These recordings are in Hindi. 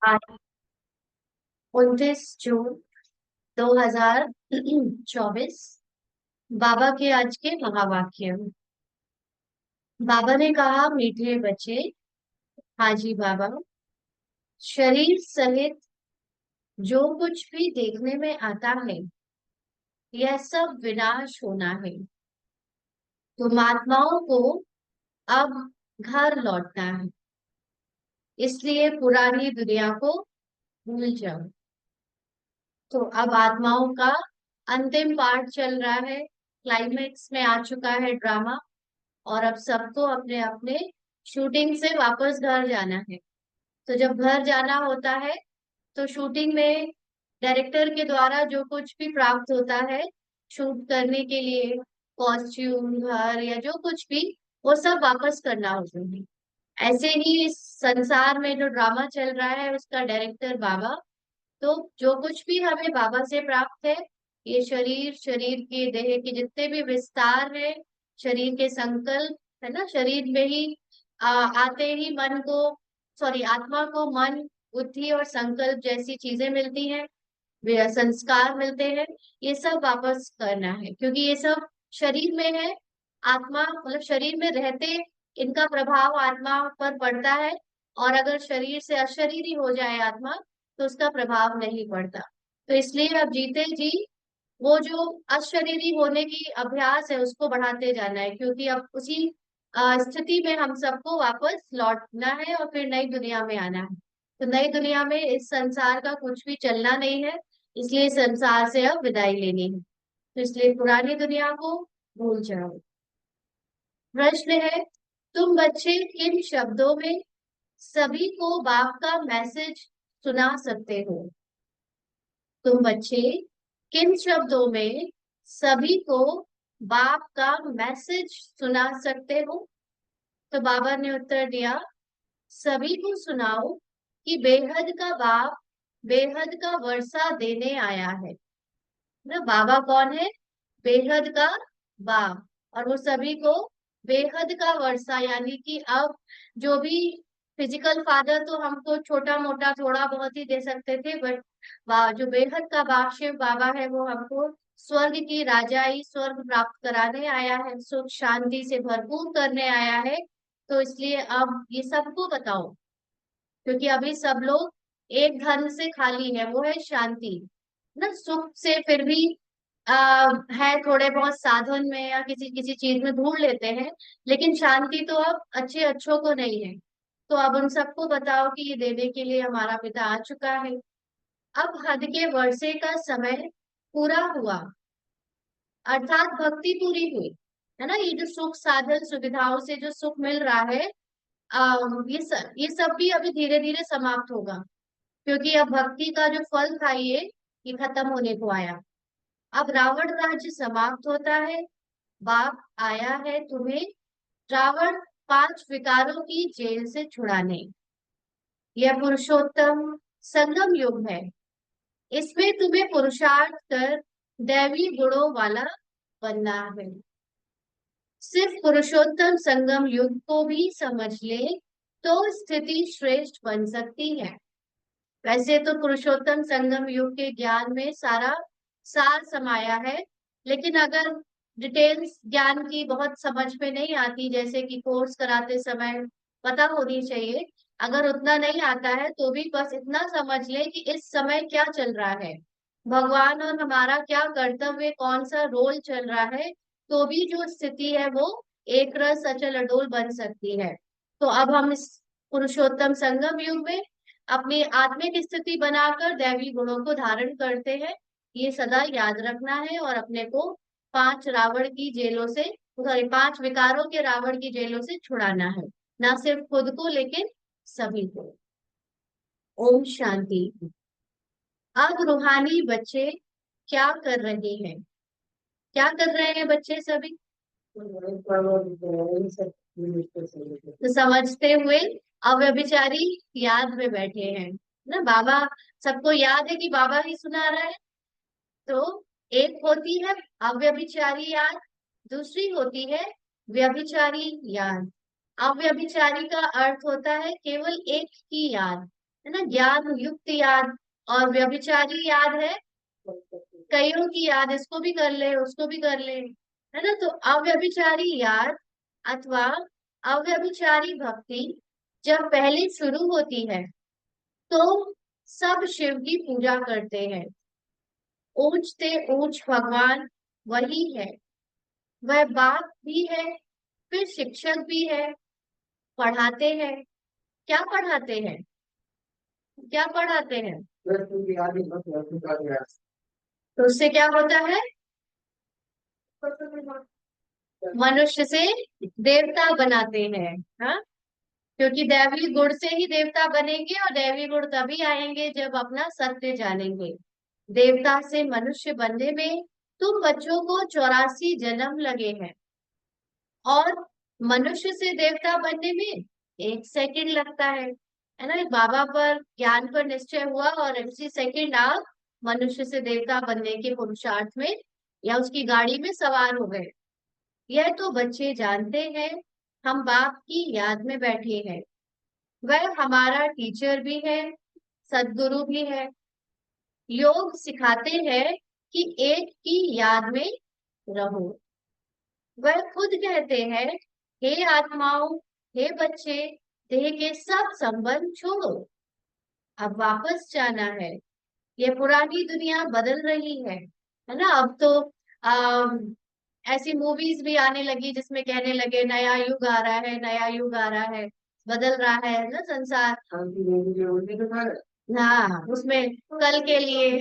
आज 29 जून 2024। बाबा के आज के महावाक्य। बाबा ने कहा, मीठे बच्चे। हाजी बाबा। शरीर सहित जो कुछ भी देखने में आता है, यह सब विनाश होना है। तुम आत्माओं को अब घर लौटना है, इसलिए पुरानी दुनिया को भूल जाओ। तो अब आत्माओं का अंतिम पार्ट चल रहा है, क्लाइमेक्स में आ चुका है ड्रामा। और अब सबको अपने अपने शूटिंग से वापस घर जाना है। तो जब घर जाना होता है तो शूटिंग में डायरेक्टर के द्वारा जो कुछ भी प्राप्त होता है शूट करने के लिए, कॉस्ट्यूम, घर या जो कुछ भी, वो सब वापस करना होता है। ऐसे ही इस संसार में जो ड्रामा चल रहा है उसका डायरेक्टर बाबा। तो जो कुछ भी हमें बाबा से प्राप्त है, ये शरीर, शरीर के देह के जितने भी विस्तार है, शरीर के संकल्प है ना, शरीर में ही आते ही मन को, सॉरी, आत्मा को मन, बुद्धि और संकल्प जैसी चीजें मिलती हैं, वे संस्कार मिलते हैं। ये सब वापस करना है, क्योंकि ये सब शरीर में है। आत्मा मतलब शरीर में रहते इनका प्रभाव आत्मा पर पड़ता है। और अगर शरीर से अशरीरी हो जाए आत्मा, तो उसका प्रभाव नहीं पड़ता। तो इसलिए अब जीते जी वो जो अशरीरी होने की अभ्यास है उसको बढ़ाते जाना है, क्योंकि अब उसी स्थिति में हम सबको वापस लौटना है और फिर नई दुनिया में आना है। तो नई दुनिया में इस संसार का कुछ भी चलना नहीं है, इसलिए संसार से अब विदाई लेनी है। तो इसलिए पुरानी दुनिया को भूल जाओ। प्रश्न है, तुम बच्चे किन शब्दों में सभी को बाप का मैसेज सुना सकते हो? तुम बच्चे किन शब्दों में सभी को बाप का मैसेज सुना सकते हो? तो बाबा ने उत्तर दिया, सभी को सुनाओ कि बेहद का बाप बेहद का वर्षा देने आया है। ना, बाबा कौन है? बेहद का बाप। और वो सभी को बेहद का वर्षा, यानी कि अब जो भी फिजिकल फादर तो हमको छोटा मोटा थोड़ा बहुत ही दे सकते थे, बट जो बेहद का बाप शिव बाबा है वो हमको स्वर्ग की राजाई, स्वर्ग प्राप्त कराने आया है, सुख शांति से भरपूर करने आया है। तो इसलिए अब ये सबको बताओ, क्योंकि अभी सब लोग एक धन से खाली है, वो है शांति। ना, सुख से फिर भी है, थोड़े बहुत साधन में या किसी किसी चीज में ढूंढ लेते हैं, लेकिन शांति तो अब अच्छे अच्छों को नहीं है। तो अब उन सबको बताओ कि ये देने के लिए हमारा पिता आ चुका है। अब हद के वर्षे का समय पूरा हुआ, अर्थात भक्ति पूरी हुई, है ना। ये जो सुख साधन सुविधाओं से जो सुख मिल रहा है, ये सब भी अभी धीरे धीरे समाप्त होगा, क्योंकि अब भक्ति का जो फल था ये खत्म होने को आया। अब रावण राज्य समाप्त होता है। बाप आया है तुम्हें रावण 5 विकारों की जेल से छुड़ाने। यह पुरुषोत्तम संगम युग है। इसमें तुम्हें पुरुषार्थ कर दैवी गुणों वाला बनना है। सिर्फ पुरुषोत्तम संगम युग को भी समझ ले तो स्थिति श्रेष्ठ बन सकती है। वैसे तो पुरुषोत्तम संगम युग के ज्ञान में सारा सार समाया है, लेकिन अगर डिटेल्स ज्ञान की बहुत समझ में नहीं आती, जैसे कि कोर्स कराते समय पता होनी चाहिए, अगर उतना नहीं आता है तो भी बस इतना समझ ले कि इस समय क्या चल रहा है, भगवान और हमारा क्या कर्तव्य, कौन सा रोल चल रहा है, तो भी जो स्थिति है वो एक रस अचल अडोल बन सकती है। तो अब हम इस पुरुषोत्तम संगम युग में अपनी आत्मिक स्थिति बनाकर दैवी गुणों को धारण करते हैं। ये सदा याद रखना है और अपने को 5 रावण की जेलों से, सॉरी, 5 विकारों के रावण की जेलों से छुड़ाना है, ना सिर्फ खुद को लेकिन सभी को। ओम शांति। अब रूहानी बच्चे क्या कर रहे हैं? क्या कर रहे हैं बच्चे सभी? तो समझते हुए अव्यभिचारी याद में बैठे हैं ना। बाबा, सबको याद है कि बाबा ही सुना रहा है। तो एक होती है अव्यभिचारी याद, दूसरी होती है व्यभिचारी याद। अव्यभिचारी का अर्थ होता है केवल एक की याद, है ना, ज्ञान युक्त याद और व्यभिचारी याद है, कईयों की याद, इसको भी कर ले उसको भी कर ले, है ना। तो अव्यभिचारी याद अथवा अव्यभिचारी भक्ति जब पहले शुरू होती है तो सब शिव की पूजा करते हैं। ऊंचते ऊंच भगवान वही है, वह बाप भी है, फिर शिक्षक भी है, पढ़ाते हैं। क्या पढ़ाते हैं? क्या पढ़ाते हैं? तो उससे क्या होता है? मनुष्य से देवता बनाते हैं। हाँ, क्योंकि दैवी गुण से ही देवता बनेंगे, और दैवी गुण तभी आएंगे जब अपना सत्य जानेंगे। देवता से मनुष्य बनने में तुम बच्चों को 84 जन्म लगे हैं, और मनुष्य से देवता बनने में 1 सेकंड लगता है ना। बाबा पर ज्ञान पर निश्चय हुआ और इसी सेकंड आप मनुष्य से देवता बनने के पुरुषार्थ में या उसकी गाड़ी में सवार हो गए। यह तो बच्चे जानते हैं, हम बाप की याद में बैठे हैं। वह हमारा टीचर भी है, सदगुरु भी है। योग सिखाते हैं कि एक की याद में रहो। वह खुद कहते हैं, हे आत्माओं, हे बच्चे, देह के सब संबंध छोड़ो, अब वापस जाना है। ये पुरानी दुनिया बदल रही है ना। अब तो ऐसी मूवीज भी आने लगी जिसमें कहने लगे नया युग आ रहा है, नया युग आ रहा है, बदल रहा है ना संसार। हाँ, उसमें कल के लिए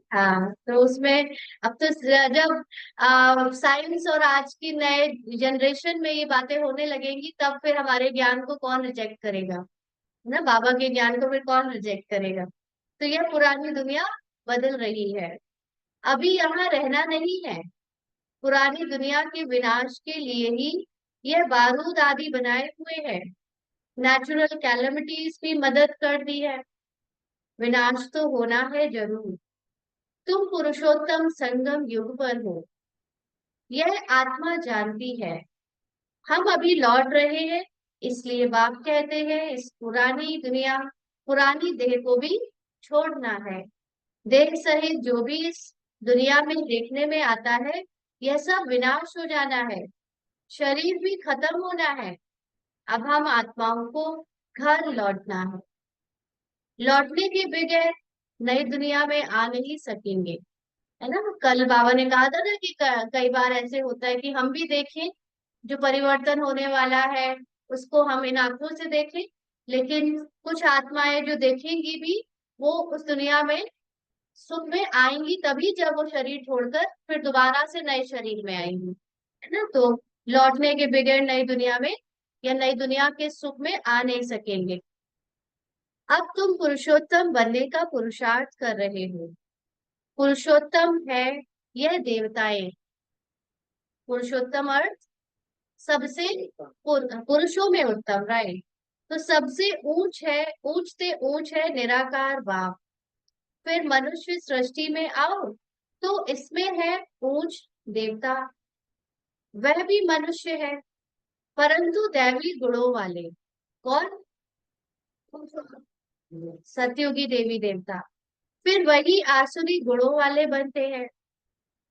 हाँ, तो उसमें अब तो जब साइंस और आज की नए जनरेशन में ये बातें होने लगेंगी, तब फिर हमारे ज्ञान को कौन रिजेक्ट करेगा, ना। बाबा के ज्ञान को फिर कौन रिजेक्ट करेगा। तो यह पुरानी दुनिया बदल रही है, अभी यहाँ रहना नहीं है। पुरानी दुनिया के विनाश के लिए ही यह बारूद आदि बनाए हुए है। नेचुरल कैलमिटीज भी मदद कर दी है। विनाश तो होना है जरूर। तुम पुरुषोत्तम संगम युग पर हो, यह आत्मा जानती है। हम अभी लौट रहे हैं, इसलिए बाप कहते हैं इस पुरानी दुनिया, पुरानी देह को भी छोड़ना है। देह सहित जो भी इस दुनिया में देखने में आता है, यह सब विनाश हो जाना है, शरीर भी खत्म होना है। अब हम आत्माओं को घर लौटना है। लौटने के बगैर नई दुनिया में आ नहीं सकेंगे, है ना। कल बाबा ने कहा था ना कि कई बार ऐसे होता है कि हम भी देखें जो परिवर्तन होने वाला है, उसको हम इन आंखों से देखें, लेकिन कुछ आत्माएं जो देखेंगी भी, वो उस दुनिया में सुख में आएंगी तभी जब वो शरीर छोड़कर फिर दोबारा से नए शरीर में आएंगी, है ना। तो लौटने के बगैर नई दुनिया में या नई दुनिया के सुख में आ नहीं सकेंगे। अब तुम पुरुषोत्तम बनने का पुरुषार्थ कर रहे हो। पुरुषोत्तम है यह देवताएं। पुरुषोत्तम अर्थ सबसे पुरुषों में उत्तम, राइट। तो सबसे ऊंच है, ऊंचते ऊंच है निराकार बाप। फिर मनुष्य सृष्टि में आओ तो इसमें है ऊंच देवता, वह भी मनुष्य है परंतु दैवी गुणों वाले। कौन? सतयुगी देवी देवता। फिर वही आसुरी गुणों वाले बनते हैं।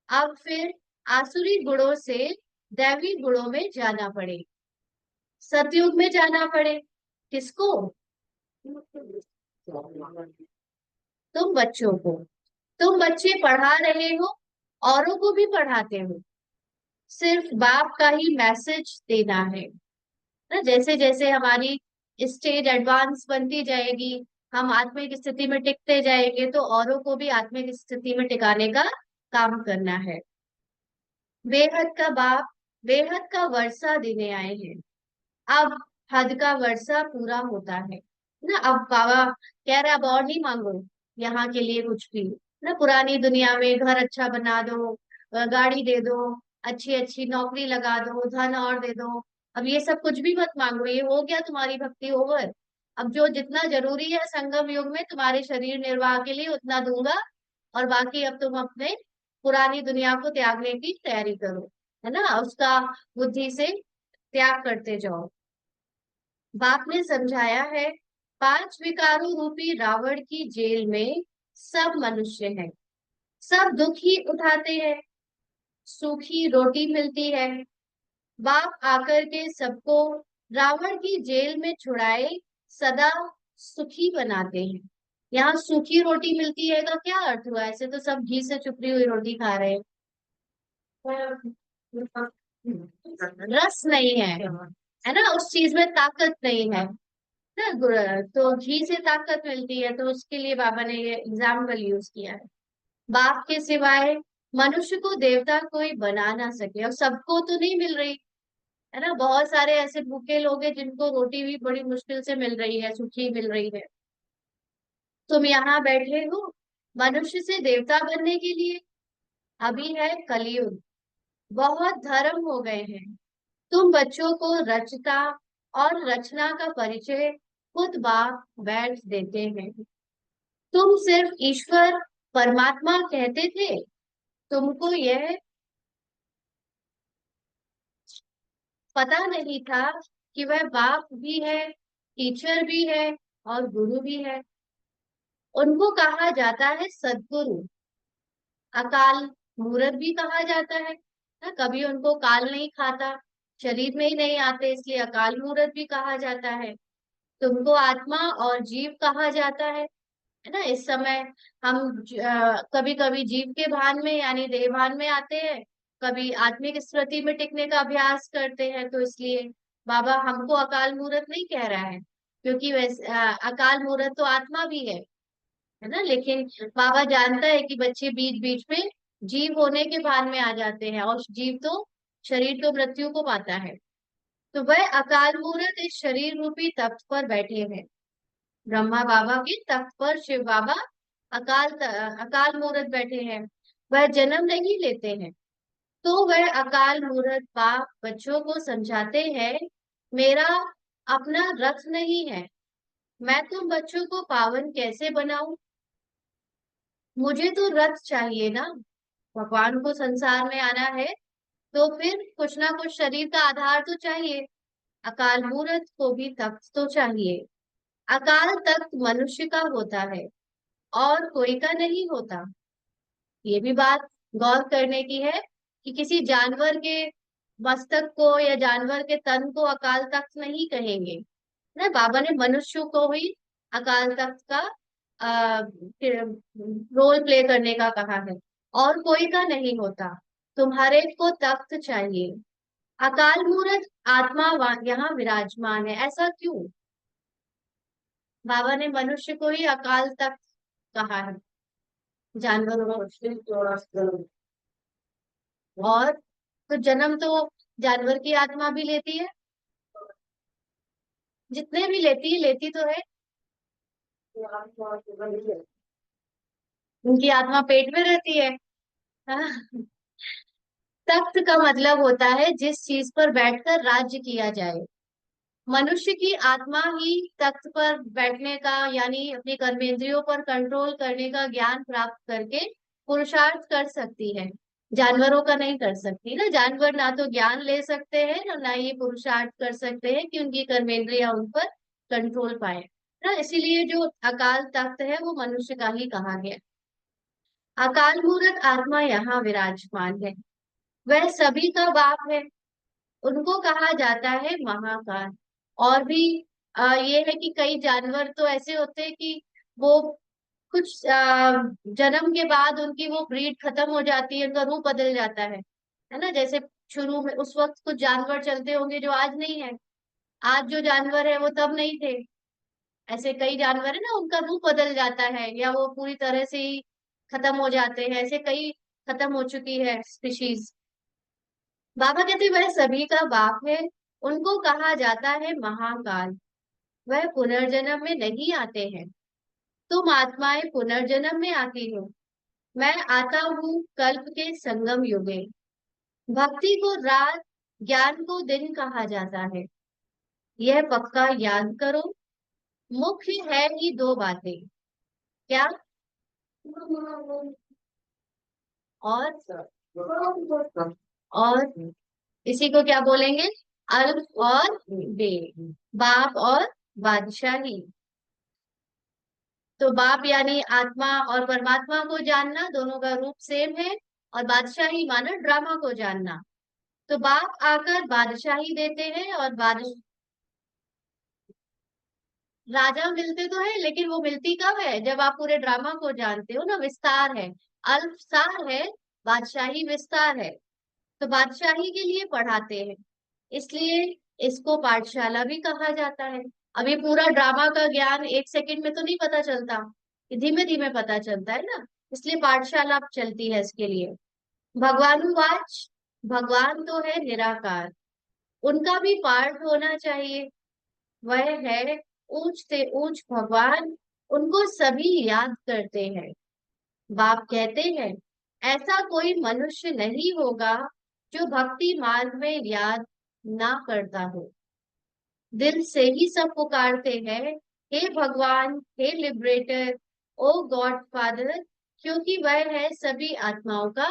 अब फिर आसुरी गुणों से दैवी गुणों में जाना पड़े, सतयुग में जाना पड़े। किसको? तुम बच्चों को। तुम बच्चे पढ़ा रहे हो, औरों को भी पढ़ाते हो, सिर्फ बाप का ही मैसेज देना है ना। जैसे जैसे हमारी स्टेज एडवांस बनती जाएगी, हम आत्मिक स्थिति में टिकते जाएंगे, तो औरों को भी आत्मिक स्थिति में टिकाने का काम करना है। बेहद का बाप बेहद का वर्षा देने आए हैं। अब हद का वर्षा पूरा होता है ना। अब बाबा कह रहे अब और नहीं मांगो यहाँ के लिए कुछ भी, ना। पुरानी दुनिया में घर अच्छा बना दो, गाड़ी दे दो, अच्छी अच्छी नौकरी लगा दो, धन और दे दो। अब ये सब कुछ भी मत मांगो, ये हो गया तुम्हारी भक्ति ओवर। अब जो जितना जरूरी है संगम युग में तुम्हारे शरीर निर्वाह के लिए उतना दूंगा, और बाकी अब तुम अपने पुरानी दुनिया को त्यागने की तैयारी करो, है ना। उसका बुद्धि से त्याग करते जाओ। बाप ने समझाया है पांच विकारों रूपी रावण की जेल में सब मनुष्य हैं, सब दुख ही उठाते हैं। सूखी रोटी मिलती है, बाप आकर के सबको रावण की जेल में छुड़ाए सदा सुखी बनाते हैं। यहाँ सूखी रोटी मिलती है का क्या अर्थ हुआ? ऐसे तो सब घी से चुपड़ी हुई रोटी खा रहे हैं, रस नहीं है ना, उस चीज में ताकत नहीं है ना। तो घी से ताकत मिलती है, तो उसके लिए बाबा ने ये एग्जाम्पल यूज किया है। बाप के सिवाय मनुष्य को देवता कोई बना ना सके, और सबको तो नहीं मिल रही है ना। बहुत सारे ऐसे भूखे लोग हैं जिनको रोटी भी बड़ी मुश्किल से मिल रही है, सूखी मिल रही है। तुम यहाँ बैठे हो मनुष्य से देवता बनने के लिए। अभी है कलयुग, बहुत धर्म हो गए हैं। तुम बच्चों को रचता और रचना का परिचय खुद बाप बैठ देते हैं। तुम सिर्फ ईश्वर परमात्मा कहते थे, तुमको यह पता नहीं था कि वह बाप भी है, टीचर भी है और गुरु भी है। उनको कहा जाता है सदगुरु, अकाल मूर्त भी कहा जाता है ना। कभी उनको काल नहीं खाता, शरीर में ही नहीं आते, इसलिए अकाल मूर्त भी कहा जाता है। तुमको आत्मा और जीव कहा जाता है ना। इस समय हम कभी कभी जीव के भान में यानी देह भान में आते हैं, कभी आत्मिक स्मृति में टिकने का अभ्यास करते हैं। तो इसलिए बाबा हमको अकाल मूर्त नहीं कह रहा है, क्योंकि वैसे अकाल मूर्त तो आत्मा भी है ना। लेकिन बाबा जानता है कि बच्चे बीच बीच में जीव होने के भान में आ जाते हैं, और जीव तो शरीर तो मृत्यु को पाता है। तो वह अकाल मूर्त इस शरीर रूपी तख्त पर बैठे हैं। ब्रह्मा बाबा के तख्त पर शिव बाबा अकाल मूर्त बैठे हैं। वह जन्म नहीं लेते हैं। तो वह अकाल मूर्त बाप बच्चों को समझाते हैं, मेरा अपना रथ नहीं है, मैं तुम बच्चों को पावन कैसे बनाऊं? मुझे तो रथ चाहिए ना। भगवान को संसार में आना है तो फिर कुछ ना कुछ शरीर का आधार तो चाहिए। अकाल मूर्त को भी तख्त तो चाहिए। अकाल तख्त मनुष्य का होता है और कोई का नहीं होता। ये भी बात गौर करने की है कि किसी जानवर के मस्तक को या जानवर के तन को अकाल तख्त नहीं कहेंगे ना। बाबा ने मनुष्य को ही अकाल तख्त का रोल प्ले करने का कहा है, और कोई का नहीं होता। तुम्हारे को तख्त चाहिए। अकाल मूर्त आत्मा यहाँ विराजमान है, ऐसा क्यों? बाबा ने मनुष्य को ही अकाल तख्त कहा है, जानवरों को। और तो जन्म तो जानवर की आत्मा भी लेती है, जितने भी लेती है, लेती तो है। उनकी आत्मा पेट में रहती है। हाँ। तख्त का मतलब होता है जिस चीज पर बैठकर राज्य किया जाए। मनुष्य की आत्मा ही तख्त पर बैठने का यानी अपनी कर्मेंद्रियों पर कंट्रोल करने का ज्ञान प्राप्त करके पुरुषार्थ कर सकती है। जानवरों का नहीं कर सकती ना। जानवर ना तो ज्ञान ले सकते हैं ना ये पुरुषार्थ कर सकते हैं कि उनकी कर्मेंद्रियां उन पर कंट्रोल पाए ना। इसीलिए जो अकाल तख्त है वो मनुष्य का ही कहा गया। अकाल मूर्त आत्मा यहाँ विराजमान है, वह सभी का बाप है। उनको कहा जाता है महाकाल। और भी ये है कि कई जानवर तो ऐसे होते हैं कि वो कुछ जन्म के बाद उनकी वो ब्रीड खत्म हो जाती है, उनका रूप बदल जाता है ना। जैसे शुरू में उस वक्त कुछ जानवर चलते होंगे जो आज नहीं है, आज जो जानवर है वो तब नहीं थे। ऐसे कई जानवर है ना, उनका रूप बदल जाता है या वो पूरी तरह से ही खत्म हो जाते हैं। ऐसे कई खत्म हो चुकी है स्पीशीज। बाबा कहते वह सभी का बाप है। उनको कहा जाता है महाकाल। वह पुनर्जन्म में नहीं आते हैं। तुम आत्माएं पुनर्जन्म में आती हो। मैं आता हूँ कल्प के संगम युगे। भक्ति को रात, ज्ञान को दिन कहा जाता है। यह पक्का याद करो। मुख्य है ही दो बातें, क्या और इसी को क्या बोलेंगे? अल्फ और बे, बाप और बादशाही। तो बाप यानी आत्मा और परमात्मा को जानना, दोनों का रूप सेम है। और बादशाही माना ड्रामा को जानना। तो बाप आकर बादशाही देते हैं, और बादशाह राजा मिलते तो है, लेकिन वो मिलती कब है, जब आप पूरे ड्रामा को जानते हो ना। विस्तार है, अल्पसार है, बादशाही विस्तार है। तो बादशाही के लिए पढ़ाते हैं, इसलिए इसको पाठशाला भी कहा जाता है। अब ये पूरा ड्रामा का ज्ञान एक सेकंड में तो नहीं पता चलता, ये धीमे धीमे पता चलता है ना। इसलिए पाठशाला अब चलती है इसके लिए। भगवानुवाच, भगवान तो है निराकार, उनका भी पाठ होना चाहिए। वह है ऊंच से ऊंच भगवान, उनको सभी याद करते हैं। बाप कहते हैं, ऐसा कोई मनुष्य नहीं होगा जो भक्ति मार्ग में याद ना करता हो। दिल से ही सब पुकारते हैं, हे भगवान, हे लिबरेटर, ओ गॉड फादर, क्योंकि वह है सभी आत्माओं का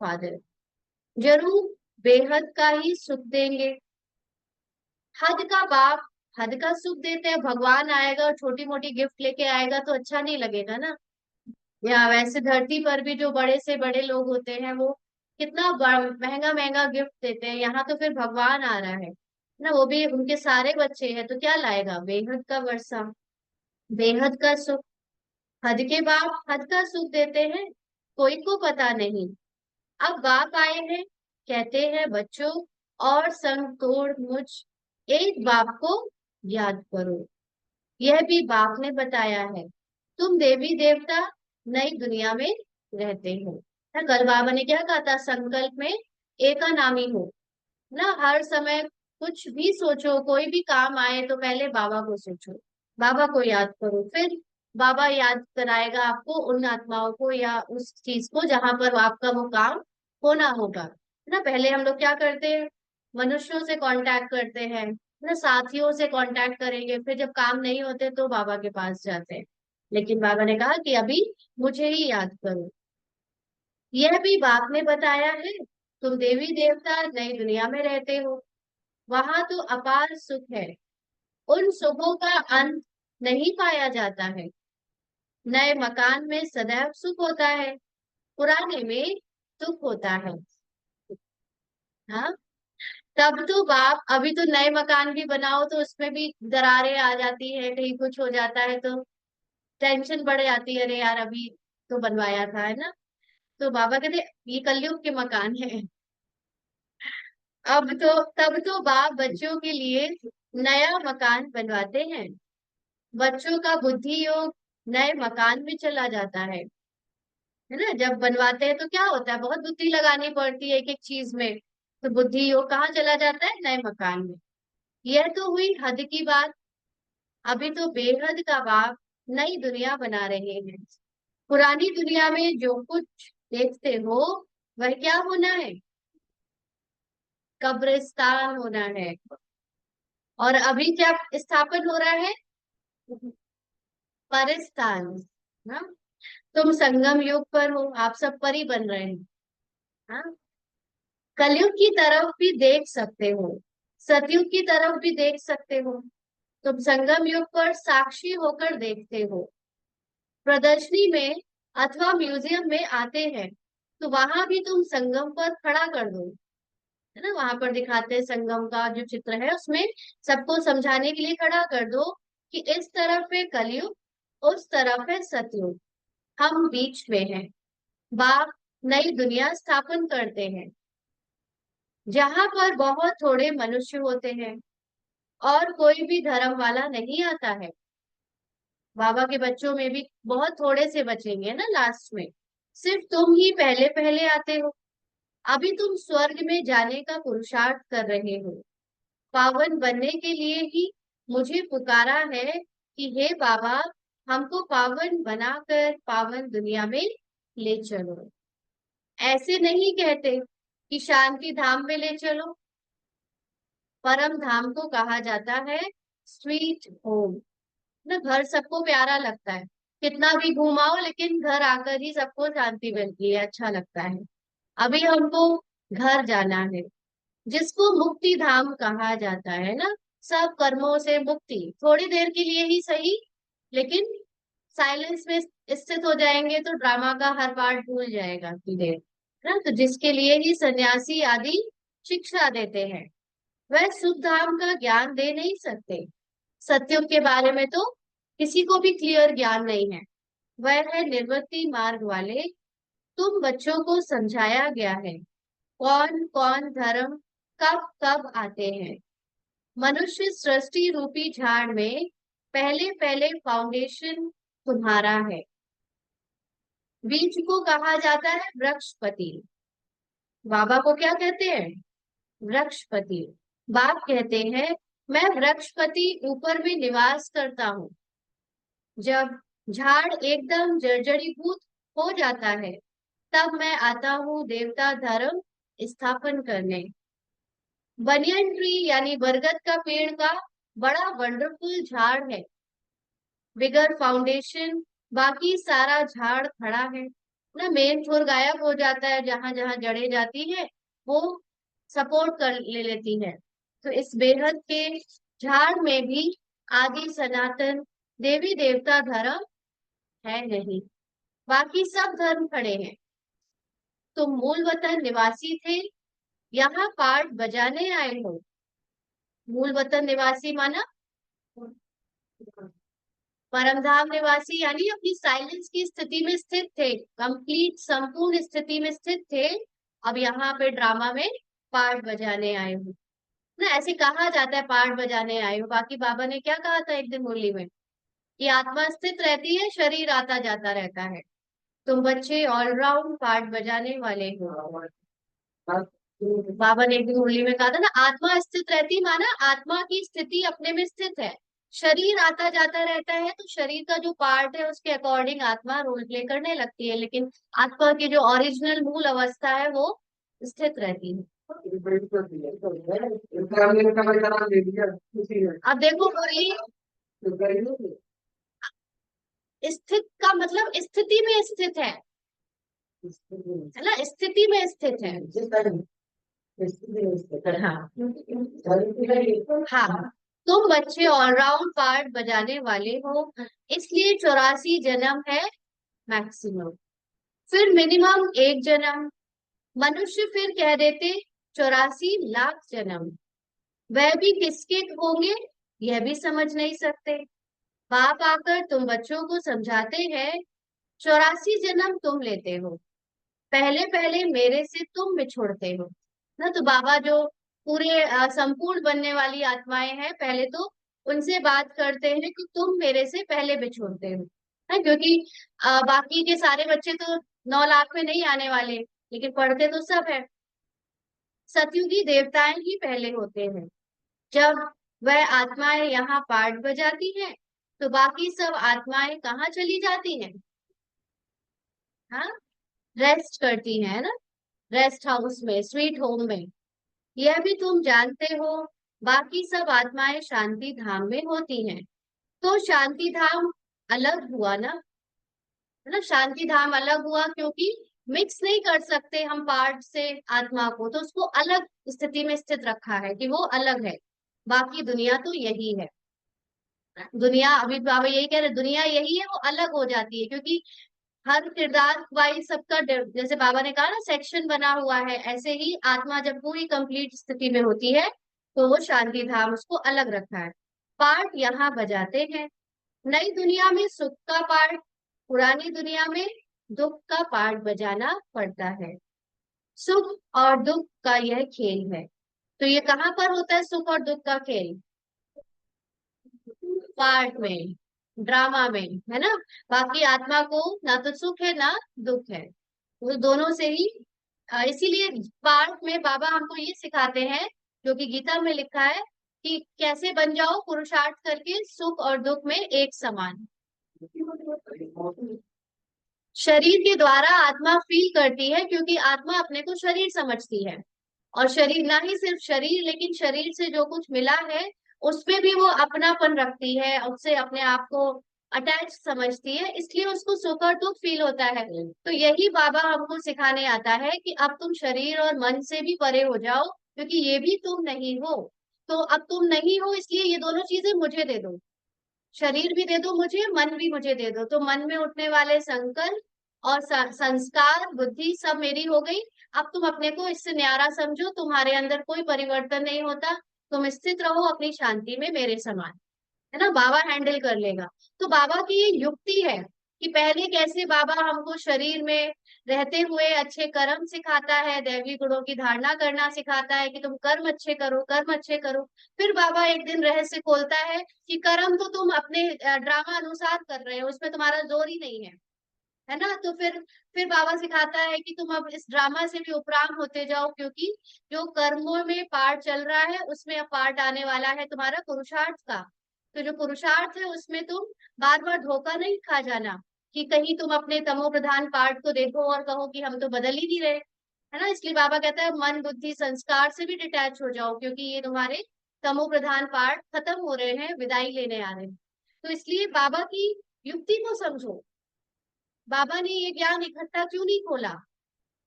फादर। जरूर बेहद का ही सुख देंगे। हद का बाप हद का सुख देते हैं। भगवान आएगा और छोटी मोटी गिफ्ट लेके आएगा तो अच्छा नहीं लगेगा ना। या वैसे धरती पर भी जो बड़े से बड़े लोग होते हैं, वो कितना महंगा महंगा गिफ्ट देते हैं। यहाँ तो फिर भगवान आ रहा है ना, वो भी उनके सारे बच्चे हैं, तो क्या लाएगा, बेहद का वर्षा, बेहद का सुख। हद के बाप हद का सुख देते हैं, कोई को पता नहीं। अब बाप आए हैं, कहते हैं बच्चों, और संग तोड़ मुझ एक बाप को याद करो। यह भी बाप ने बताया है। तुम देवी देवता नई दुनिया में रहते हो ना। कल बाबा ने क्या कहा था, संकल्प में एका नामी हो ना। हर समय कुछ भी सोचो, कोई भी काम आए तो पहले बाबा को सोचो, बाबा को याद करो, फिर बाबा याद कराएगा आपको उन आत्माओं को या उस चीज को जहां पर आपका वो काम होना होगा ना। पहले हम लोग क्या करते हैं, मनुष्यों से कांटेक्ट करते हैं ना, साथियों से कांटेक्ट करेंगे, फिर जब काम नहीं होते तो बाबा के पास जाते हैं। लेकिन बाबा ने कहा कि अभी मुझे ही याद करो। यह भी बाप ने बताया है। तुम देवी देवता नई दुनिया में रहते हो, वहां तो अपार सुख है, उन सुखों का अंत नहीं पाया जाता है। नए मकान में सदैव सुख होता है, पुराने में दुख होता है। हाँ, तब तो बाप, अभी तो नए मकान भी बनाओ तो उसमें भी दरारें आ जाती है, कहीं कुछ हो जाता है तो टेंशन बढ़ जाती है, अरे यार अभी तो बनवाया था, है ना। तो बाबा कहते ये कलयुग के मकान है। अब तो तब तो बाप बच्चों के लिए नया मकान बनवाते हैं। बच्चों का बुद्धि योग नए मकान में चला जाता है ना। जब बनवाते हैं तो क्या होता है, बहुत बुद्धि लगानी पड़ती है एक एक चीज में। तो बुद्धि योग कहाँ चला जाता है, नए मकान में। यह तो हुई हद की बात। अभी तो बेहद का बाप नई दुनिया बना रहे हैं। पुरानी दुनिया में जो कुछ देखते हो वह क्या होना है, कब्रिस्तान होना है। और अभी क्या स्थापन हो रहा है, परिस्तान ना। तुम संगम युग पर हो, आप सब परी बन रहे हैं। हाँ, कलयुग की तरफ भी देख सकते हो, सतयुग की तरफ भी देख सकते हो। तुम संगम युग पर साक्षी होकर देखते हो। प्रदर्शनी में अथवा म्यूजियम में आते हैं तो वहां भी तुम संगम पर खड़ा कर दो, है ना। वहां पर दिखाते हैं संगम का जो चित्र है, उसमें सबको समझाने के लिए खड़ा कर दो कि इस तरफ है कलयुग, उस तरफ है सतयुग, हम बीच में हैं। बाप नई दुनिया स्थापन करते हैं जहां पर बहुत थोड़े मनुष्य होते हैं और कोई भी धर्म वाला नहीं आता है। बाबा के बच्चों में भी बहुत थोड़े से बचेंगे ना लास्ट में, सिर्फ तुम ही पहले पहले आते हो। अभी तुम स्वर्ग में जाने का पुरुषार्थ कर रहे हो। पावन बनने के लिए ही मुझे पुकारा है कि हे बाबा, हमको पावन बनाकर पावन दुनिया में ले चलो। ऐसे नहीं कहते कि शांति धाम में ले चलो। परम धाम को कहा जाता है स्वीट होम ना। घर सबको प्यारा लगता है, कितना भी घुमाओ लेकिन घर आकर ही सबको शांति मिलती है, अच्छा लगता है। अभी हमको घर जाना है, जिसको मुक्ति धाम कहा जाता है ना। सब कर्मों से मुक्ति, थोड़ी देर के लिए ही सही, लेकिन साइलेंस में स्थित हो जाएंगे तो ड्रामा का हर पार्ट भूल जाएगा कि देर है ना। तो जिसके लिए ही सन्यासी आदि शिक्षा देते हैं, वह सुख धाम का ज्ञान दे नहीं सकते। सत्युग के बारे में तो किसी को भी क्लियर ज्ञान नहीं है, वह है निवृत्ति मार्ग वाले। तुम बच्चों को समझाया गया है कौन कौन धर्म कब कब आते हैं। मनुष्य सृष्टि रूपी झाड़ में पहले पहले फाउंडेशन तुम्हारा है। बीज को कहा जाता है वृक्षपति। बाबा को क्या कहते हैं? वृक्षपति। बाप कहते हैं मैं वृक्षपति ऊपर में निवास करता हूँ। जब झाड़ एकदम जर्जरीभूत हो जाता है तब मैं आता हूँ देवता धर्म स्थापन करने। बनियन ट्री यानी बरगद का पेड़ का बड़ा वंडरफुल झाड़ है, बिगर फाउंडेशन बाकी सारा झाड़ खड़ा है ना। मेन छोर गायब हो जाता है, जहां जहां जड़ें जाती है वो सपोर्ट कर ले लेती है। तो इस बेहद के झाड़ में भी आदि सनातन देवी देवता धर्म है नहीं, बाकी सब धर्म खड़े हैं। तुम मूल वतन निवासी थे, यहाँ पाठ बजाने आए हो। मूल वतन निवासी माना परमधाम निवासी, यानी अपनी साइलेंस की स्थिति में स्थित थे, कंप्लीट संपूर्ण स्थिति में स्थित थे। अब यहाँ पे ड्रामा में पार्ट बजाने आए हो ना, ऐसे कहा जाता है पार्ट बजाने आए हो। बाकी बाबा ने क्या कहा था एक दिन मुरली में कि आत्मा स्थित रहती है, शरीर आता जाता रहता है। तुम बच्चे ऑलराउंड पार्ट बजाने वाले हो। बाबा ने एक दिन मुरली में कहा था ना, आत्मा स्थित रहती माना आत्मा की स्थिति अपने में स्थित है, शरीर आता जाता रहता है, तो शरीर का जो पार्ट है उसके अकॉर्डिंग आत्मा रोल प्ले करने लगती है, लेकिन आत्मा की जो ओरिजिनल मूल अवस्था है वो स्थित रहती है। अब देखो मुरली, स्थित का मतलब स्थिति में स्थित है ना, स्थिति में स्थित है। हाँ हाँ, तुम बच्चे ऑलराउंड पार्ट बजाने वाले हो, इसलिए 84 जन्म है मैक्सिमम, फिर मिनिमम एक जन्म। मनुष्य फिर कह देते 84 लाख जन्म, वह भी किसके होंगे यह भी समझ नहीं सकते। बाप आकर तुम बच्चों को समझाते हैं 84 जन्म तुम लेते हो, पहले पहले मेरे से तुम बिछुड़ते हो ना। तो बाबा जो पूरे संपूर्ण बनने वाली आत्माएं हैं, पहले तो उनसे बात करते हैं कि तुम मेरे से पहले बिछुड़ते हो ना, क्योंकि बाकी के सारे बच्चे तो 9 लाख में नहीं आने वाले, लेकिन पढ़ते तो सब है। सतयुगी देवताएं ही पहले होते हैं। जब वह आत्माएं यहाँ पार्ट बजाती हैं तो बाकी सब आत्माएं कहाँ चली जाती हैं? हाँ, रेस्ट करती हैं ना, रेस्ट हाउस में, स्वीट होम में। यह भी तुम जानते हो, बाकी सब आत्माएं शांति धाम में होती हैं। तो शांति धाम अलग हुआ ना, है ना। शांति धाम अलग हुआ क्योंकि मिक्स नहीं कर सकते हम पार्ट से आत्मा को, तो उसको अलग स्थिति में स्थित रखा है कि वो अलग है। बाकी दुनिया तो यही है। दुनिया अभी बाबा यही कह रहे, दुनिया यही है, वो अलग हो जाती है क्योंकि हर किरदार वाइज सबका जैसे बाबा ने कहा ना सेक्शन बना हुआ है, ऐसे ही आत्मा जब पूरी कंप्लीट स्थिति में होती है तो वो शांति धाम उसको अलग रखा है। पार्ट यहाँ बजाते हैं। नई दुनिया में सुख का पार्ट, पुरानी दुनिया में दुख का पार्ट बजाना पड़ता है। सुख और दुख का यह खेल है। तो ये कहाँ पर होता है सुख और दुख का खेल? पार्ट में, ड्रामा में, है ना। बाकी आत्मा को ना तो सुख है ना दुख है, वो दोनों से ही इसीलिए पार्ट में बाबा हमको ये सिखाते हैं जो कि गीता में लिखा है कि कैसे बन जाओ पुरुषार्थ करके सुख और दुख में एक समान। शरीर के द्वारा आत्मा फील करती है क्योंकि आत्मा अपने को शरीर समझती है, और शरीर ना ही सिर्फ शरीर, लेकिन शरीर से जो कुछ मिला है उसमें भी वो अपनापन रखती है, उससे अपने आप को अटैच समझती है, इसलिए उसको सुख और दुख फील होता है। तो यही बाबा हमको सिखाने आता है कि अब तुम शरीर और मन से भी परे हो जाओ, क्योंकि ये भी तुम नहीं हो। तो अब तुम नहीं हो इसलिए ये दोनों चीजें मुझे दे दो, शरीर भी दे दो मुझे, मन भी मुझे दे दो, तो मन में उठने वाले संकल्प और संस्कार बुद्धि सब मेरी हो गई। अब तुम अपने को इससे न्यारा समझो, तुम्हारे अंदर कोई परिवर्तन नहीं होता, तुम स्थित रहो अपनी शांति में मेरे समान, है ना, बाबा हैंडल कर लेगा। तो बाबा की ये युक्ति है कि पहले कैसे बाबा हमको शरीर में रहते हुए अच्छे कर्म सिखाता है, दैवी गुणों की धारणा करना सिखाता है कि तुम कर्म अच्छे करो, कर्म अच्छे करो। फिर बाबा एक दिन रहस्य खोलता है कि कर्म तो तुम अपने ड्रामा अनुसार कर रहे हो, उसमें तुम्हारा जोर ही नहीं है ना। तो फिर बाबा सिखाता है कि तुम अब इस ड्रामा से भी उपराम होते जाओ, क्योंकि जो कर्मों में पार्ट चल रहा है उसमें अब पार्ट आने वाला है तुम्हारा पुरुषार्थ का। तो जो पुरुषार्थ है उसमें तुम बार बार धोखा नहीं खा जाना, कि कहीं तुम अपने तमो प्रधान पार्ट को देखो और कहो कि हम तो बदल ही नहीं रहे, है ना। इसलिए बाबा कहता है मन बुद्धि संस्कार से भी डिटैच हो जाओ, क्योंकि ये तुम्हारे तमो प्रधान पार्ट खत्म हो रहे हैं, विदाई लेने आ रहे हैं। तो इसलिए बाबा की युक्ति को समझो, बाबा ने ये ज्ञान इकट्ठा क्यों नहीं खोला।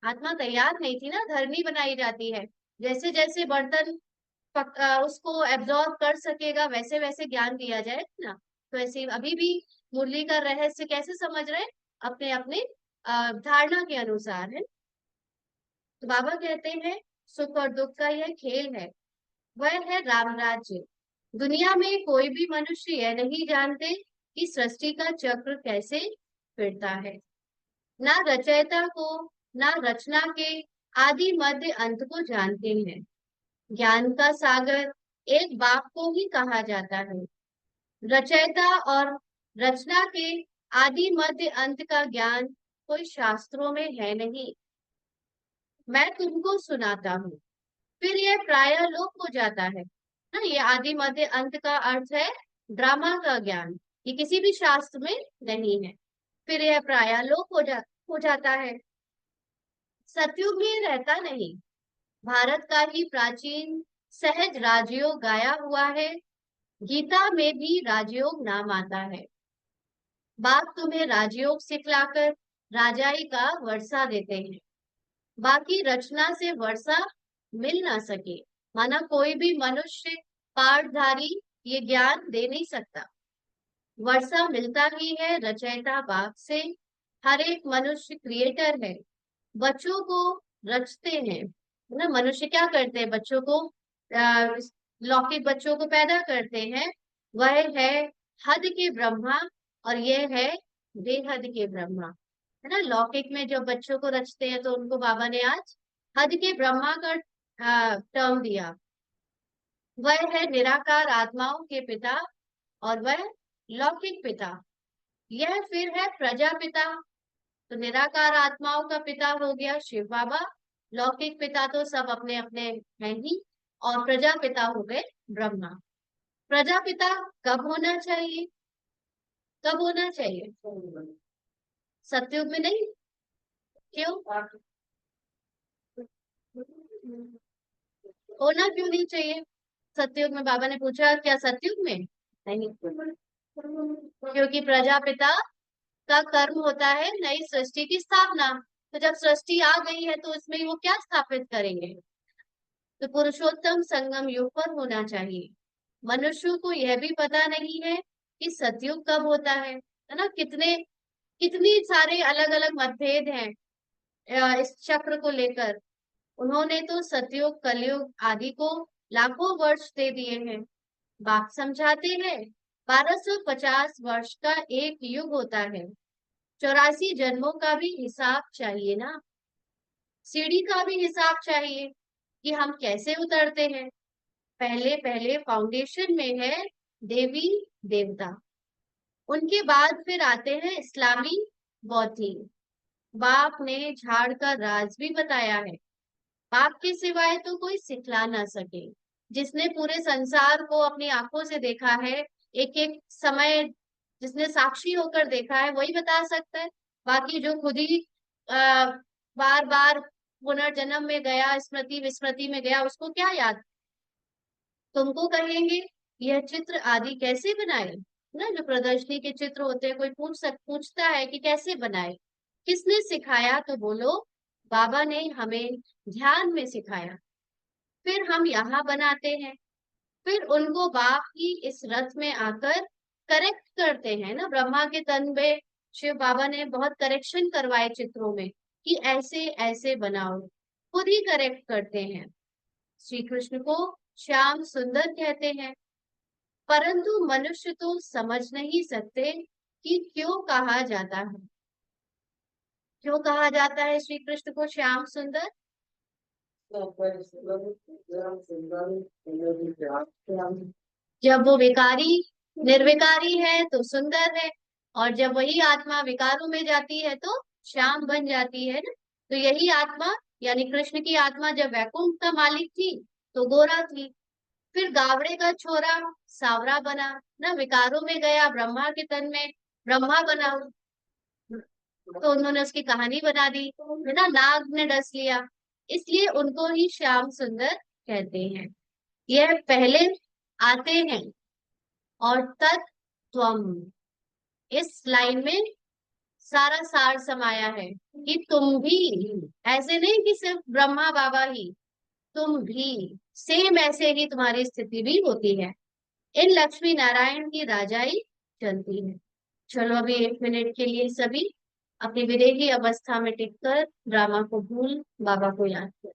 आत्मा तैयार नहीं थी ना, धरनी बनाई जाती है। जैसे जैसे बर्तन उसको एब्जॉर्ब कर सकेगा वैसे वैसे ज्ञान दिया जाए ना। तो ऐसे अभी भी मुरली का रहस्य कैसे समझ रहे हैं, अपने अपने धारणा के अनुसार है। तो बाबा कहते हैं सुख और दुख का यह खेल है, वह है राम राज्य। दुनिया में कोई भी मनुष्य यह नहीं जानते कि सृष्टि का चक्र कैसे फिरता है। ना रचयिता को, ना रचना के आदि मध्य अंत को जानते हैं। ज्ञान का सागर एक बाप को ही कहा जाता है। रचयिता और रचना के आदि मध्य अंत का ज्ञान कोई शास्त्रों में है नहीं, मैं तुमको सुनाता हूँ। फिर यह प्राय लोप हो जाता है ना। ये आदि मध्य अंत का अर्थ है ड्रामा का ज्ञान, ये किसी भी शास्त्र में नहीं है। फिर यह प्राय लोप हो जाता है। सतयुग में रहता नहीं। भारत का ही प्राचीन सहज राजयोग गाया हुआ है। गीता में भी राजयोग नाम आता है। बाप तुम्हें राजयोग सिखलाकर राजाई का वर्षा देते हैं, बाकी रचना से वर्षा मिल ना सके। माना कोई भी मनुष्य पाठधारी ये ज्ञान दे नहीं सकता। वर्षा मिलता ही है रचयिता बाप से। हर एक मनुष्य क्रिएटर है, बच्चों को रचते हैं ना। मनुष्य क्या करते हैं, बच्चों को लौकिक बच्चों को पैदा करते हैं। वह है हद के ब्रह्मा, और यह है बेहद के ब्रह्मा, है ना। लौकिक में जब बच्चों को रचते हैं तो उनको बाबा ने आज हद के ब्रह्मा का टर्म दिया। वह है निराकार आत्माओं के पिता, और वह लौकिक पिता। यह फिर है प्रजापिता। तो निराकार आत्माओं का पिता हो गया शिव बाबा, लौकिक पिता तो सब अपने अपने हैं ही, और प्रजापिता हो गए ब्रह्मा। प्रजापिता कब होना चाहिए, कब होना चाहिए, सतयुग में नहीं। क्यों, होना क्यों नहीं चाहिए। सतयुग में बाबा ने पूछा क्या सतयुग में नहीं, क्योंकि प्रजापिता का कर्म होता है नई सृष्टि की स्थापना। तो जब सृष्टि आ गई है तो इसमें वो क्या स्थापित करेंगे। तो पुरुषोत्तम संगम युग पर होना चाहिए। मनुष्यों को यह भी पता नहीं है कि सतयुग कब होता है ना। कितने कितनी सारे अलग अलग मतभेद हैं इस चक्र को लेकर। उन्होंने तो सतयुग कलयुग आदि को लाखों वर्ष दे दिए हैं। बाप समझाते हैं 1250 वर्ष का एक युग होता है। 84 जन्मों का भी हिसाब चाहिए ना, सीढ़ी का भी हिसाब चाहिए कि हम कैसे उतरते हैं। पहले पहले फाउंडेशन में है देवी देवता, उनके बाद फिर आते हैं इस्लामी बौद्धि। बाप ने झाड़ का राज भी बताया है। बाप के सिवाय तो कोई सिखला ना सके। जिसने पूरे संसार को अपनी आंखों से देखा है, एक एक समय जिसने साक्षी होकर देखा है वही बता सकता है। बाकी जो खुद ही बार बार पुनर्जन्म में गया, स्मृति विस्मृति में गया, उसको क्या याद। तुमको कहेंगे यह चित्र आदि कैसे बनाए ना। जो प्रदर्शनी के चित्र होते हैं, कोई पूछता है कि कैसे बनाए, किसने सिखाया, तो बोलो बाबा ने हमें ध्यान में सिखाया। फिर हम यहाँ बनाते हैं। फिर उनको बाप की इस रथ में आकर करेक्ट करते हैं ना, ब्रह्मा के तन में शिव बाबा ने बहुत करेक्शन करवाए चित्रों में कि ऐसे ऐसे बनाओ, खुद ही करेक्ट करते हैं। श्री कृष्ण को श्याम सुंदर कहते हैं, परंतु मनुष्य तो समझ नहीं सकते कि क्यों कहा जाता है। क्यों कहा जाता है श्री कृष्ण को श्याम सुंदर? जब वो विकारी निर्विकारी है तो सुंदर है, और जब वही आत्मा विकारों में जाती है तो श्याम बन जाती है ना। तो यही आत्मा यानी कृष्ण की आत्मा जब वैकुंठ का मालिक थी तो गोरा थी, फिर गावड़े का छोरा सावरा बना ना, विकारों में गया ब्रह्मा के तन में ब्रह्मा बना, तो उन्होंने उसकी कहानी बना दी है ना, नाग ने डस लिया, इसलिए उनको ही श्याम सुंदर कहते हैं। यह पहले आते हैं और तत्त्वम, इस लाइन में सारा सार समाया है कि तुम भी, ऐसे नहीं कि सिर्फ ब्रह्मा बाबा ही, तुम भी सेम ऐसे ही तुम्हारी स्थिति भी होती है। इन लक्ष्मी नारायण की राजाई चलती है। चलो अभी 1 मिनट के लिए सभी अपनी विदेही अवस्था में टिककर ड्रामा को भूल बाबा को याद कर।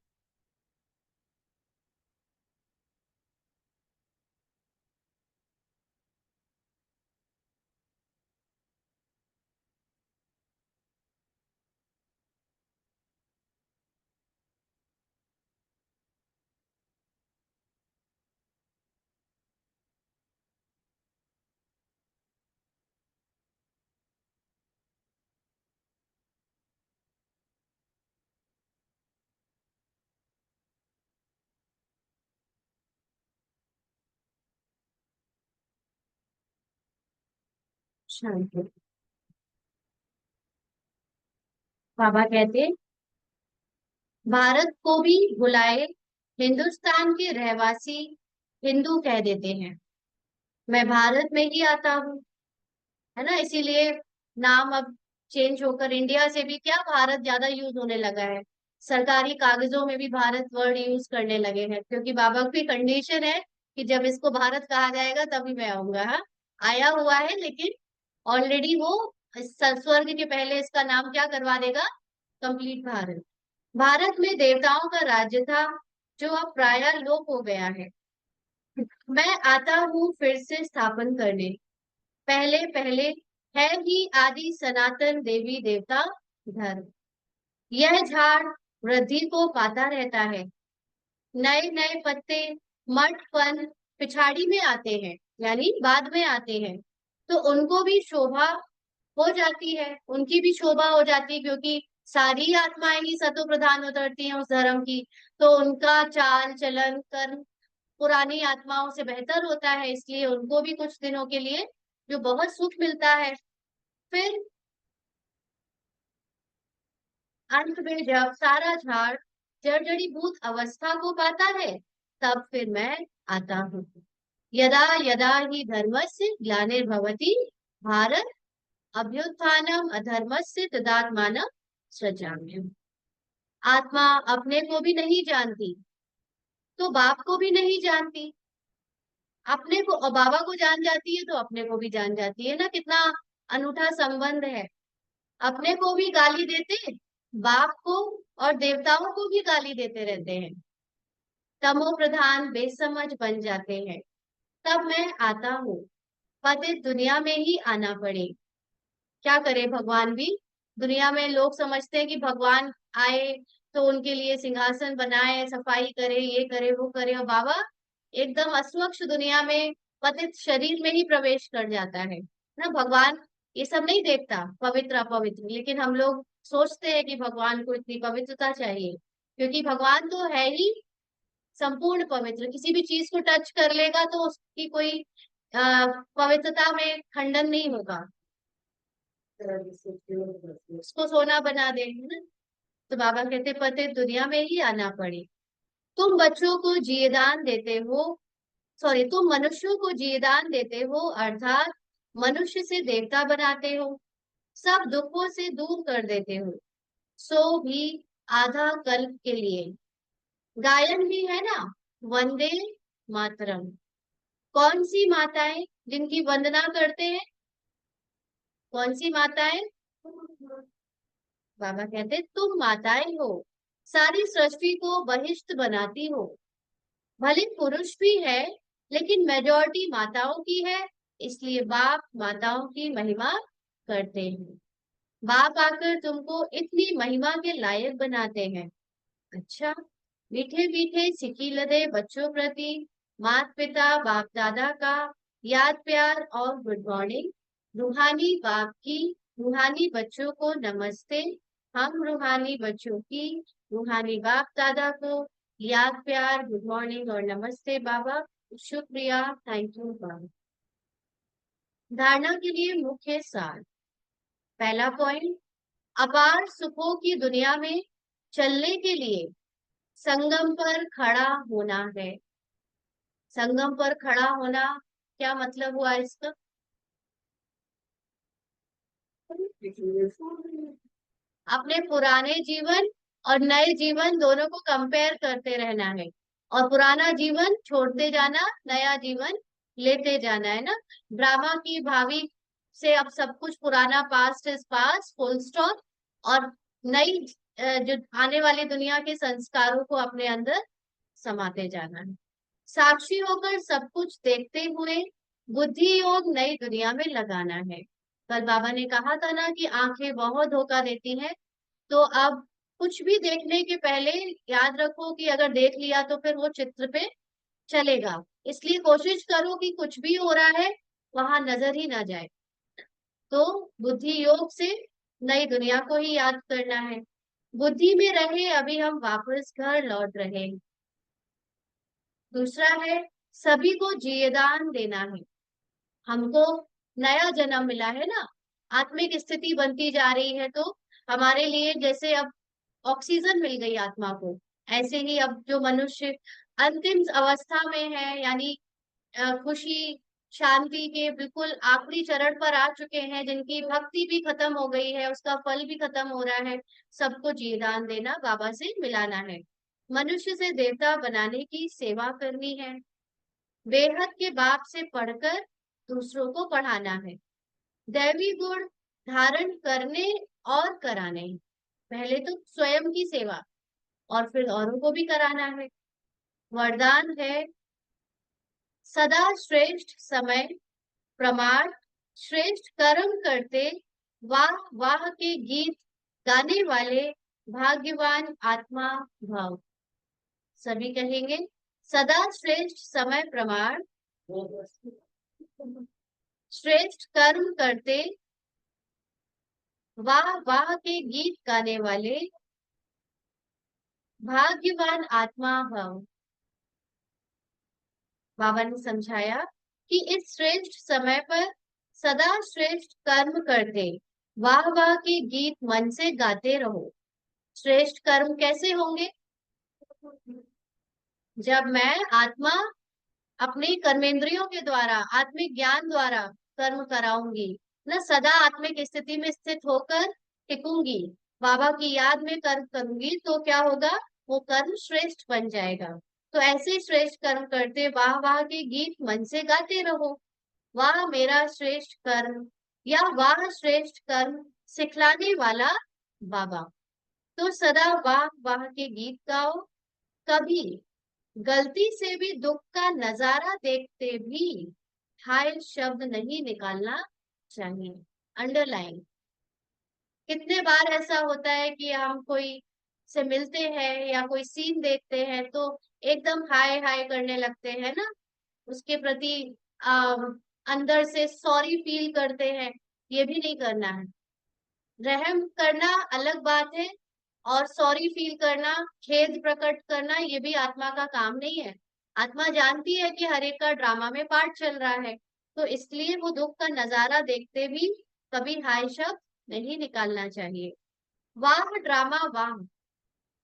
शांति। बाबा कहते, भारत को भी बुलाए, हिंदुस्तान के रहवासी हिंदू कह देते हैं, मैं भारत में ही आता हूँ, है ना, इसीलिए नाम अब चेंज होकर इंडिया से भी क्या भारत ज्यादा यूज होने लगा है। सरकारी कागजों में भी भारत वर्ड यूज करने लगे हैं, क्योंकि बाबा की कंडीशन है कि जब इसको भारत कहा जाएगा तभी मैं आऊंगा। हाँ, आया हुआ है, लेकिन ऑलरेडी वो स्वर्ग के पहले इसका नाम क्या करवा देगा, कंप्लीट भारत। भारत में देवताओं का राज्य था जो अब प्राय लोप हो गया है, मैं आता हूँ फिर से स्थापन करने। पहले पहले है ही आदि सनातन देवी देवता धर्म, यह झाड़ वृद्धि को पाता रहता है, नए नए पत्ते मठ फल पिछाड़ी में आते हैं, यानी बाद में आते हैं, तो उनको भी शोभा हो जाती है, उनकी भी शोभा हो जाती है, क्योंकि सारी आत्माएं ही सतो प्रधान उतरती हैं उस धर्म की, तो उनका चाल चलन कर्म पुरानी आत्माओं से बेहतर होता है, इसलिए उनको भी कुछ दिनों के लिए जो बहुत सुख मिलता है। फिर अंत में जब सारा झाड़ जर्जरीभूत अवस्था को पाता है, तब फिर मैं आता हूँ। यदा यदा ही धर्मस्य ग्लानिर्भवति भारत, अभ्युत्थानम अधर्मस्य तदात्मानं सृजाम्यहम्। आत्मा अपने को भी नहीं जानती तो बाप को भी नहीं जानती, अपने को और बाबा को जान जाती है तो अपने को भी जान जाती है ना, कितना अनूठा संबंध है। अपने को भी गाली देते, बाप को और देवताओं को भी गाली देते रहते हैं, तमो प्रधान बेसमझ बन जाते हैं। तब मैं आता हूँ, पतित दुनिया में ही आना पड़े। क्या करे भगवान भी, दुनिया में लोग समझते हैं कि भगवान आए तो उनके लिए सिंहासन बनाए, सफाई करे, ये करे वो करे, और बाबा एकदम अस्वच्छ दुनिया में पतित शरीर में ही प्रवेश कर जाता है ना। भगवान ये सब नहीं देखता पवित्र अपवित्र, लेकिन हम लोग सोचते हैं कि भगवान को इतनी पवित्रता चाहिए, क्योंकि भगवान तो है ही संपूर्ण पवित्र, किसी भी चीज को टच कर लेगा तो उसकी कोई पवित्रता में खंडन नहीं होगा, उसको सोना बना दे, है ना। तो बाबा कहते पते दुनिया में ही आना पड़े, तुम बच्चों को जीदान देते हो, सॉरी तुम मनुष्यों को जीदान देते हो, अर्थात मनुष्य से देवता बनाते हो, सब दुखों से दूर कर देते हो, सो भी आधा कल्प के लिए। गायन भी है ना, वंदे मातरम। कौन सी माताएं, जिनकी वंदना करते हैं? कौन सी माताएं? बाबा कहते तुम माताएं हो, सारी सृष्टि को बहिष्ट बनाती हो। भले पुरुष भी है, लेकिन मेजॉरिटी माताओं की है, इसलिए बाप माताओं की महिमा करते हैं। बाप आकर तुमको इतनी महिमा के लायक बनाते हैं। अच्छा, मीठे मीठे सिकी लदे बच्चों प्रति माता पिता बाप दादा का याद प्यार और गुड मॉर्निंग। रूहानी बाप की रूहानी बच्चों को नमस्ते। हम रूहानी बच्चों की रूहानी बाप दादा को याद प्यार गुड मॉर्निंग और नमस्ते बाबा। शुक्रिया, थैंक यू बाबा। धारणा के लिए मुख्य सार। पहला पॉइंट, अपार सुखों की दुनिया में चलने के लिए संगम पर खड़ा होना है। संगम पर खड़ा होना, क्या मतलब हुआ इसका? अपने पुराने जीवन और नए जीवन दोनों को कंपेयर करते रहना है, और पुराना जीवन छोड़ते जाना, नया जीवन लेते जाना है ना। ड्रामा की भावी से अब सब कुछ पुराना, past is past, full stop. और नई जो आने वाली दुनिया के संस्कारों को अपने अंदर समाते जाना है। साक्षी होकर सब कुछ देखते हुए बुद्धि योग नई दुनिया में लगाना है। कल बाबा ने कहा था ना कि आंखें बहुत धोखा देती हैं, तो अब कुछ भी देखने के पहले याद रखो कि अगर देख लिया तो फिर वो चित्र पे चलेगा। इसलिए कोशिश करो कि कुछ भी हो रहा है वहां नजर ही ना जाए। तो बुद्धि योग से नई दुनिया को ही याद करना है। बुद्धि में रहे अभी हम वापस घर लौट रहे हैं। दूसरा है, सभी को जीएदान देना है। हमको नया जन्म मिला है ना, आत्मिक स्थिति बनती जा रही है, तो हमारे लिए जैसे अब ऑक्सीजन मिल गई आत्मा को, ऐसे ही अब जो मनुष्य अंतिम अवस्था में है, यानी खुशी शांति के बिल्कुल आखिरी चरण पर आ चुके हैं, जिनकी भक्ति भी खत्म हो गई है, उसका फल भी खत्म हो रहा है, सबको जीदान देना, बाबा से मिलाना है। मनुष्य से देवता बनाने की सेवा करनी है। बेहद के बाप से पढ़कर दूसरों को पढ़ाना है। दैवी गुण धारण करने और कराने। पहले तो स्वयं की सेवा और फिर औरों को भी कराना है। वरदान है, सदा श्रेष्ठ समय प्रमाण, श्रेष्ठ कर्म करते, वाह वाह के गीत गाने वाले भाग्यवान आत्मा भाव। सभी कहेंगे, सदा श्रेष्ठ समय प्रमाण, श्रेष्ठ कर्म करते, वाह वाह के गीत गाने वाले भाग्यवान आत्मा भव। बाबा ने समझाया कि इस श्रेष्ठ समय पर सदा श्रेष्ठ कर्म करते, वाह वाह के गीत मन से गाते रहो। श्रेष्ठ कर्म कैसे होंगे? जब मैं आत्मा अपने कर्मेंद्रियों के द्वारा, आत्मिक ज्ञान द्वारा कर्म कराऊंगी न, सदा आत्मिक स्थिति में स्थित होकर टिकूंगी, बाबा की याद में कर्म करूंगी, तो क्या होगा? वो कर्म श्रेष्ठ बन जाएगा। तो ऐसे श्रेष्ठ कर्म करते वाह वाह के गीत मन से गाते रहो। वाह मेरा श्रेष्ठ कर्म, या वाह श्रेष्ठ कर्म सिखलाने वाला बाबा। तो सदा वाह वाह के गीत गाओ। कभी गलती से भी दुख का नजारा देखते भी हाय शब्द नहीं निकालना चाहिए। अंडरलाइन। कितने बार ऐसा होता है कि हम कोई से मिलते हैं या कोई सीन देखते हैं तो एकदम हाय हाय करने लगते हैं ना, उसके प्रति अंदर से सॉरी फील करते हैं। ये भी नहीं करना है। रहम करना अलग बात है, और सॉरी फील करना, खेद प्रकट करना, ये भी आत्मा का काम नहीं है। आत्मा जानती है कि हर एक का ड्रामा में पार्ट चल रहा है, तो इसलिए वो दुख का नजारा देखते भी कभी हाय शब्द नहीं निकालना चाहिए। वाह ड्रामा वाह,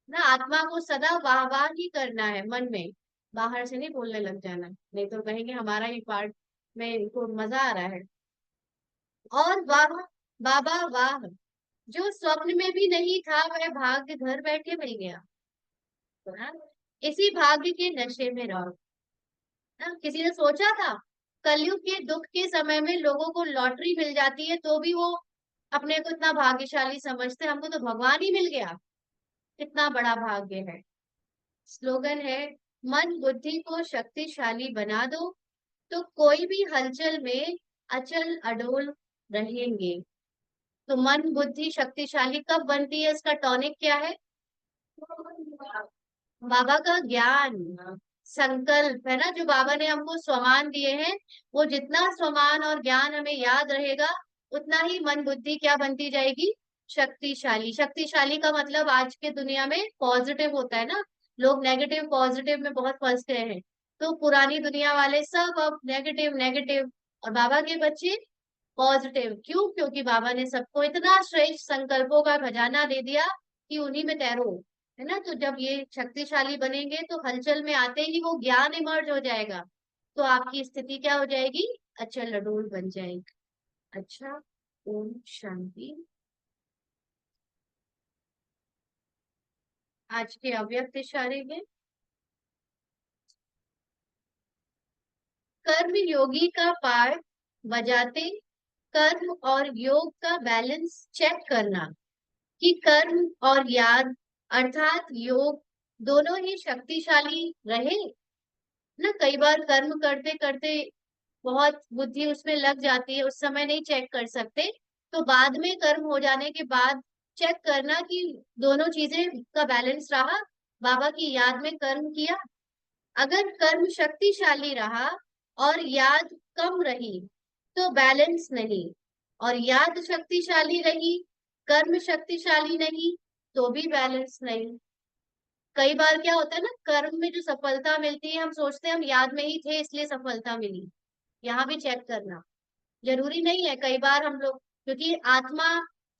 ना आत्मा को सदा वाह वाह ही करना है मन में, बाहर से नहीं बोलने लग जाना, नहीं तो कहेंगे हमारा ही पार्ट में इनको मजा आ रहा है। और वाह बाबा वाह, जो स्वप्न में भी नहीं था वह भाग्य घर बैठे मिल गया। हाँ? इसी भाग्य के नशे में रहो। किसी ने सोचा था कलयुग के दुख के समय में लोगों को लॉटरी मिल जाती है तो भी वो अपने को इतना भाग्यशाली समझते हैं, हमको तो भगवान ही मिल गया, कितना बड़ा भाग्य है। स्लोगन है, मन बुद्धि को शक्तिशाली बना दो तो कोई भी हलचल में अचल अडोल रहेंगे। तो मन बुद्धि शक्तिशाली कब बनती है, इसका टॉनिक क्या है? बाबा का ज्ञान, संकल्प है ना, जो बाबा ने हमको स्वमान दिए हैं, वो जितना स्वमान और ज्ञान हमें याद रहेगा उतना ही मन बुद्धि क्या बनती जाएगी, शक्तिशाली। शक्तिशाली का मतलब आज के दुनिया में पॉजिटिव होता है ना, लोग नेगेटिव पॉजिटिव में बहुत फंस गए हैं। तो पुरानी दुनिया वाले सब अब नेगेटिव नेगेटिव, और बाबा के बच्चे पॉजिटिव। क्यों? क्योंकि बाबा ने सबको इतना श्रेष्ठ संकल्पों का खजाना दे दिया कि उन्हीं में तैरो, है ना। तो जब ये शक्तिशाली बनेंगे तो हलचल में आते ही वो ज्ञान इमर्ज हो जाएगा, तो आपकी स्थिति क्या हो जाएगी, अचल अडोल बन जाएगी। अच्छा, ओम शांति। आज के अव्यक्त इशारे में, कर्म योगी का पाठ बजाते कर्म और योग का बैलेंस चेक करना, कि कर्म और याद अर्थात योग दोनों ही शक्तिशाली रहे ना। कई बार कर्म करते करते बहुत बुद्धि उसमें लग जाती है, उस समय नहीं चेक कर सकते, तो बाद में कर्म हो जाने के बाद चेक करना कि दोनों चीजें का बैलेंस रहा। बाबा की याद में कर्म किया, अगर कर्म शक्तिशाली रहा और याद कम रही तो बैलेंस नहीं, और याद शक्तिशाली रही, कर्म शक्तिशाली नहीं, तो भी बैलेंस नहीं। कई बार क्या होता है ना, कर्म में जो सफलता मिलती है हम सोचते हैं हम याद में ही थे इसलिए सफलता मिली, यहाँ भी चेक करना जरूरी नहीं है। कई बार हम लोग, क्योंकि आत्मा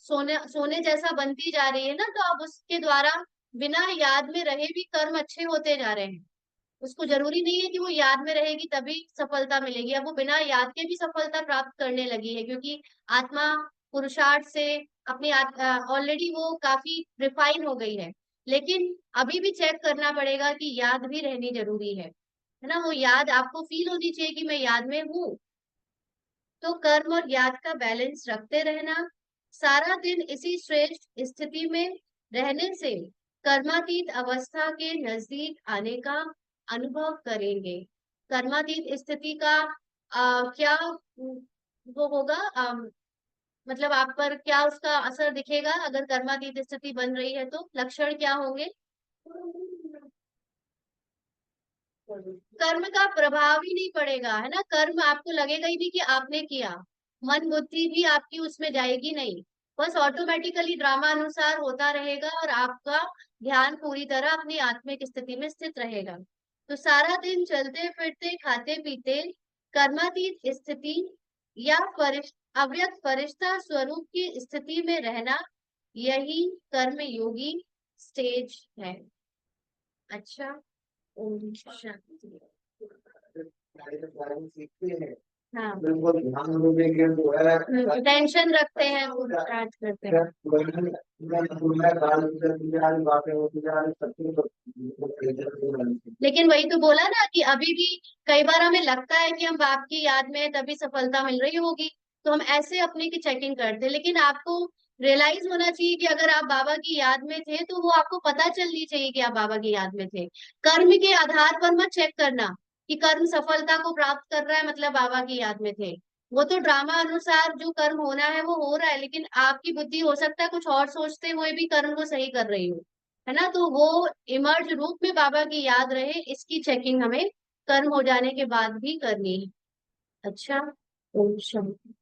सोने सोने जैसा बनती जा रही है ना, तो अब उसके द्वारा बिना याद में रहे भी कर्म अच्छे होते जा रहे हैं। उसको जरूरी नहीं है कि वो याद में रहेगी तभी सफलता मिलेगी, अब वो बिना याद के भी सफलता प्राप्त करने लगी है, क्योंकि आत्मा पुरुषार्थ से अपनी ऑलरेडी वो काफी रिफाइन हो गई है। लेकिन अभी भी चेक करना पड़ेगा कि याद भी रहनी जरूरी है ना। वो याद आपको फील होनी चाहिए कि मैं याद में हूँ। तो कर्म और याद का बैलेंस रखते रहना, सारा दिन इसी श्रेष्ठ स्थिति में रहने से कर्मातीत अवस्था के नजदीक आने का अनुभव करेंगे। कर्मातीत स्थिति का क्या वो होगा, मतलब आप पर क्या उसका असर दिखेगा अगर कर्मातीत स्थिति बन रही है, तो लक्षण क्या होंगे? कर्म का प्रभाव ही नहीं पड़ेगा, है ना। कर्म आपको लगेगा ही नहीं कि आपने किया, मन बुद्धि भी आपकी उसमें जाएगी नहीं, बस ऑटोमेटिकली ड्रामा अनुसार होता रहेगा और आपका ध्यान पूरी तरह अपनी आत्मिक स्थिति में स्थित रहेगा। तो सारा दिन चलते फिरते खाते पीते कर्मातीत स्थिति या अव्यक्त फरिश्ता स्वरूप की स्थिति में रहना, यही कर्म योगी स्टेज है। अच्छा, ओम शांति। हाँ, टेंशन रखते हैं, स्टार्ट करते हैं। लेकिन वही तो बोला ना कि अभी भी कई बार हमें लगता है कि हम बाप की याद में हैं, तभी सफलता मिल रही होगी, तो हम ऐसे अपने की चेकिंग करते हैं। लेकिन आपको रियलाइज होना चाहिए कि अगर आप बाबा की याद में थे तो वो आपको पता चलनी चाहिए कि आप बाबा की याद में थे। कर्म के आधार पर मत चेक करना कि कर्म सफलता को प्राप्त कर रहा है मतलब बाबा की याद में थे। वो तो ड्रामा अनुसार जो कर्म होना है वो हो रहा है, लेकिन आपकी बुद्धि हो सकता है कुछ और सोचते हुए भी कर्म को सही कर रही हो, है ना। तो वो इमर्ज रूप में बाबा की याद रहे, इसकी चेकिंग हमें कर्म हो जाने के बाद भी करनी है। अच्छा, ओम शांति।